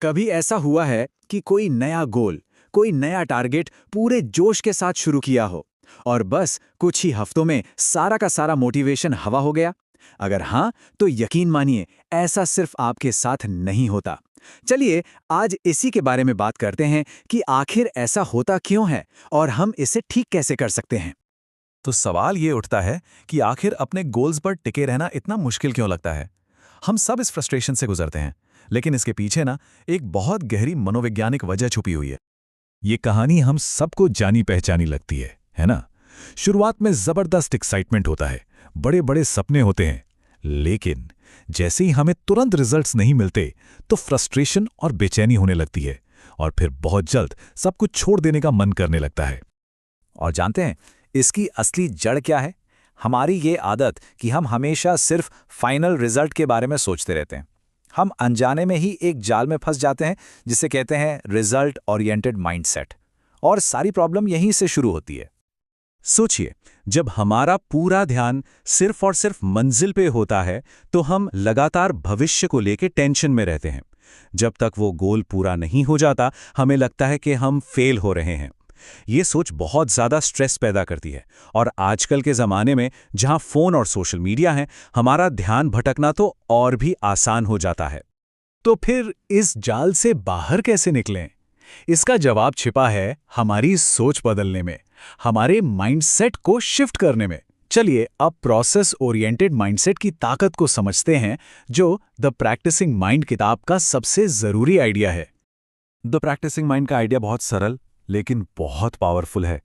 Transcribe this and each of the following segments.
कभी ऐसा हुआ है कि कोई नया गोल, कोई नया टारगेट पूरे जोश के साथ शुरू किया हो और बस कुछ ही हफ्तों में सारा का सारा मोटिवेशन हवा हो गया? अगर हाँ, तो यकीन मानिए ऐसा सिर्फ आपके साथ नहीं होता। चलिए आज इसी के बारे में बात करते हैं कि आखिर ऐसा होता क्यों है और हम इसे ठीक कैसे कर सकते हैं। तो सवाल ये उठता है कि आखिर अपने गोल्स पर टिके रहना इतना मुश्किल क्यों लगता है। हम सब इस फ्रस्ट्रेशन से गुजरते हैं, लेकिन इसके पीछे ना एक बहुत गहरी मनोवैज्ञानिक वजह छुपी हुई है। ये कहानी हम सबको जानी पहचानी लगती है ना। शुरुआत में जबरदस्त एक्साइटमेंट होता है, बड़े बड़े सपने होते हैं, लेकिन जैसे ही हमें तुरंत रिजल्ट्स नहीं मिलते तो फ्रस्ट्रेशन और बेचैनी होने लगती है और फिर बहुत जल्द सब कुछ छोड़ देने का मन करने लगता है। और जानते हैं इसकी असली जड़ क्या है? हमारी ये आदत कि हम हमेशा सिर्फ फाइनल रिजल्ट के बारे में सोचते रहते हैं। हम अनजाने में ही एक जाल में फंस जाते हैं जिसे कहते हैं रिजल्ट ओरिएंटेड माइंडसेट, और सारी प्रॉब्लम यहीं से शुरू होती है। सोचिए, जब हमारा पूरा ध्यान सिर्फ और सिर्फ मंजिल पे होता है तो हम लगातार भविष्य को लेके टेंशन में रहते हैं। जब तक वो गोल पूरा नहीं हो जाता हमें लगता है कि हम फेल हो रहे हैं। ये सोच बहुत ज़्यादा स्ट्रेस पैदा करती है, और आजकल के ज़माने में जहां फ़ोन और सोशल मीडिया हैं, हमारा ध्यान भटकना तो और भी आसान हो जाता है। तो फिर इस जाल से बाहर कैसे निकलें? इसका जवाब छिपा है हमारी सोच बदलने में, हमारे माइंडसेट को शिफ्ट करने में। चलिए अब प्रोसेस ओरिएंटेड माइंडसेट की ताकत को समझते हैं, जो द प्रैक्टिसिंग माइंड किताब का सबसे ज़रूरी आइडिया है। द प्रैक्टिसिंग माइंड का आइडिया बहुत सरल लेकिन बहुत पावरफुल है।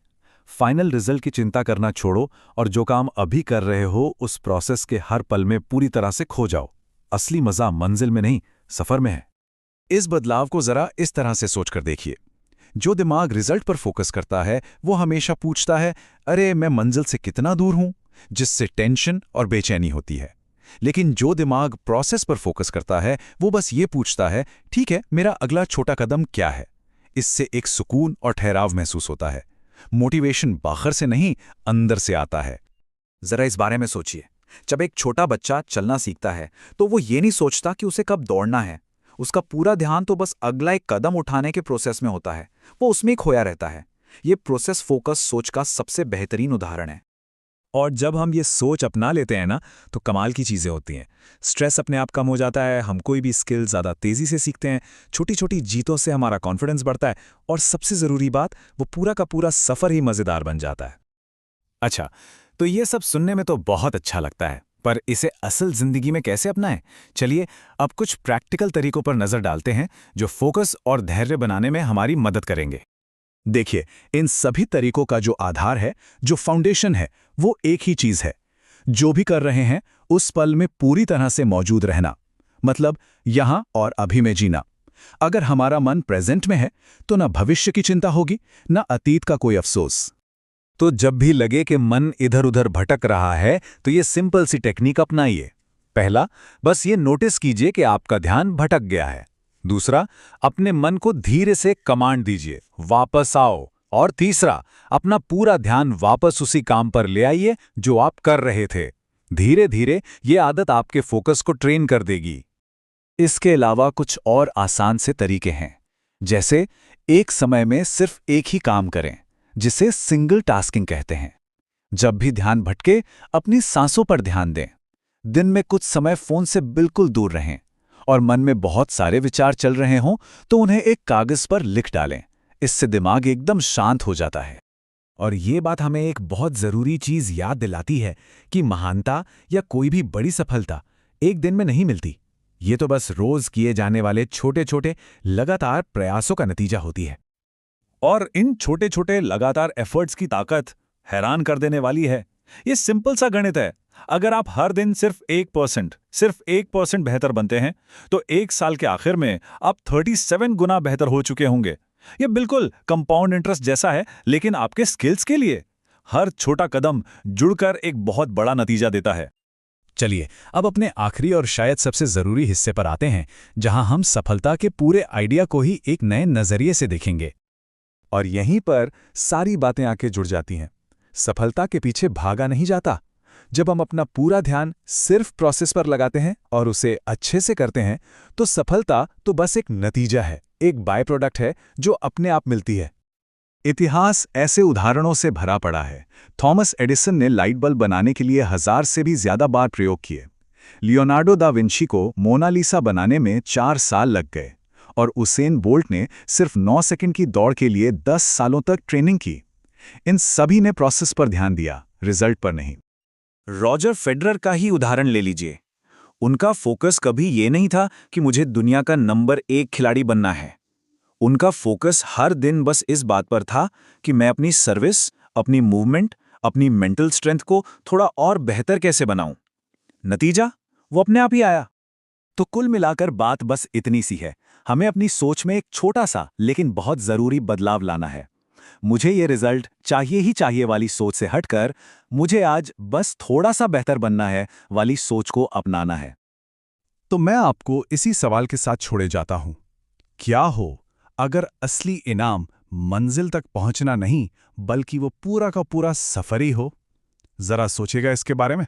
फाइनल रिजल्ट की चिंता करना छोड़ो और जो काम अभी कर रहे हो उस प्रोसेस के हर पल में पूरी तरह से खो जाओ। असली मजा मंजिल में नहीं, सफर में है। इस बदलाव को जरा इस तरह से सोचकर देखिए। जो दिमाग रिजल्ट पर फोकस करता है वो हमेशा पूछता है, अरे मैं मंजिल से कितना दूर हूं, जिससे टेंशन और बेचैनी होती है। लेकिन जो दिमाग प्रोसेस पर फोकस करता है वो बस ये पूछता है, ठीक है, मेरा अगला छोटा कदम क्या है। इससे एक सुकून और ठहराव महसूस होता है। मोटिवेशन बाहर से नहीं, अंदर से आता है। जरा इस बारे में सोचिए, जब एक छोटा बच्चा चलना सीखता है तो वो ये नहीं सोचता कि उसे कब दौड़ना है। उसका पूरा ध्यान तो बस अगला एक कदम उठाने के प्रोसेस में होता है। वो उसमें खोया रहता है। ये प्रोसेस फोकस सोच का सबसे बेहतरीन उदाहरण है। और जब हम ये सोच अपना लेते हैं ना, तो कमाल की चीज़ें होती हैं। स्ट्रेस अपने आप कम हो जाता है, हम कोई भी स्किल ज़्यादा तेज़ी से सीखते हैं, छोटी छोटी जीतों से हमारा कॉन्फिडेंस बढ़ता है, और सबसे ज़रूरी बात, वो पूरा का पूरा सफ़र ही मज़ेदार बन जाता है। अच्छा, तो ये सब सुनने में तो बहुत अच्छा लगता है, पर इसे असल जिंदगी में कैसे अपनाएं? चलिए अब कुछ प्रैक्टिकल तरीकों पर नजर डालते हैं जो फोकस और धैर्य बनाने में हमारी मदद करेंगे। देखिए, इन सभी तरीकों का जो आधार है, जो फाउंडेशन है, वो एक ही चीज है। जो भी कर रहे हैं उस पल में पूरी तरह से मौजूद रहना, मतलब यहां और अभी में जीना। अगर हमारा मन प्रेजेंट में है तो ना भविष्य की चिंता होगी, ना अतीत का कोई अफसोस। तो जब भी लगे कि मन इधर उधर भटक रहा है तो ये सिंपल सी टेक्निक अपनाइए। पहला, बस ये नोटिस कीजिए कि आपका ध्यान भटक गया है। दूसरा, अपने मन को धीरे से कमांड दीजिए, वापस आओ। और तीसरा, अपना पूरा ध्यान वापस उसी काम पर ले आइए जो आप कर रहे थे। धीरे धीरे ये आदत आपके फोकस को ट्रेन कर देगी। इसके अलावा कुछ और आसान से तरीके हैं, जैसे एक समय में सिर्फ एक ही काम करें, जिसे सिंगल टास्किंग कहते हैं। जब भी ध्यान भटके, अपनी सांसों पर ध्यान दें। दिन में कुछ समय फोन से बिल्कुल दूर रहें, और मन में बहुत सारे विचार चल रहे हों तो उन्हें एक कागज पर लिख डालें। इससे दिमाग एकदम शांत हो जाता है। और ये बात हमें एक बहुत ज़रूरी चीज़ याद दिलाती है कि महानता या कोई भी बड़ी सफलता एक दिन में नहीं मिलती। ये तो बस रोज़ किए जाने वाले छोटे छोटे लगातार प्रयासों का नतीजा होती है। और इन छोटे छोटे लगातार एफर्ट्स की ताकत हैरान कर देने वाली है। ये सिंपल सा गणित है। अगर आप हर दिन सिर्फ 1% बेहतर बनते हैं तो एक साल के आखिर में आप 37 गुना बेहतर हो चुके होंगे। ये बिल्कुल कंपाउंड इंटरेस्ट जैसा है, लेकिन आपके स्किल्स के लिए। हर छोटा कदम जुड़कर एक बहुत बड़ा नतीजा देता है। चलिए अब अपने आखिरी और शायद सबसे जरूरी हिस्से पर आते हैं, जहां हम सफलता के पूरे आइडिया को ही एक नए नजरिए से देखेंगे। और यहीं पर सारी बातें आके जुड़ जाती हैं। सफलता के पीछे भागा नहीं जाता। जब हम अपना पूरा ध्यान सिर्फ प्रोसेस पर लगाते हैं और उसे अच्छे से करते हैं, तो सफलता तो बस एक नतीजा है, एक बाय प्रोडक्ट है जो अपने आप मिलती है। इतिहास ऐसे उदाहरणों से भरा पड़ा है। थॉमस एडिसन ने लाइट बल्ब बनाने के लिए 1000 से भी ज्यादा बार प्रयोग किए। लियोनार्डो दा विंची को मोनालिसा बनाने में 4 साल लग गए और उसेन बोल्ट ने सिर्फ 9 सेकंड की दौड़ के लिए 10 सालों तक ट्रेनिंग की। इन सभी ने प्रोसेस पर ध्यान दिया, रिजल्ट पर नहीं। रॉजर फेडरर का ही उदाहरण ले लीजिए। उनका फोकस कभी ये नहीं था कि मुझे दुनिया का नंबर 1 खिलाड़ी बनना है। उनका फोकस हर दिन बस इस बात पर था कि मैं अपनी सर्विस, अपनी मूवमेंट, अपनी मेंटल स्ट्रेंथ को थोड़ा और बेहतर कैसे बनाऊं। नतीजा वो अपने आप ही आया। तो कुल मिलाकर बात बस इतनी सी है, हमें अपनी सोच में एक छोटा सा लेकिन बहुत जरूरी बदलाव लाना है। मुझे ये रिजल्ट चाहिए ही चाहिए वाली सोच से हटकर मुझे आज बस थोड़ा सा बेहतर बनना है वाली सोच को अपनाना है। तो मैं आपको इसी सवाल के साथ छोड़े जाता हूं। क्या हो अगर असली इनाम मंजिल तक पहुंचना नहीं, बल्कि वो पूरा का पूरा सफर ही हो? जरा सोचिएगा इसके बारे में।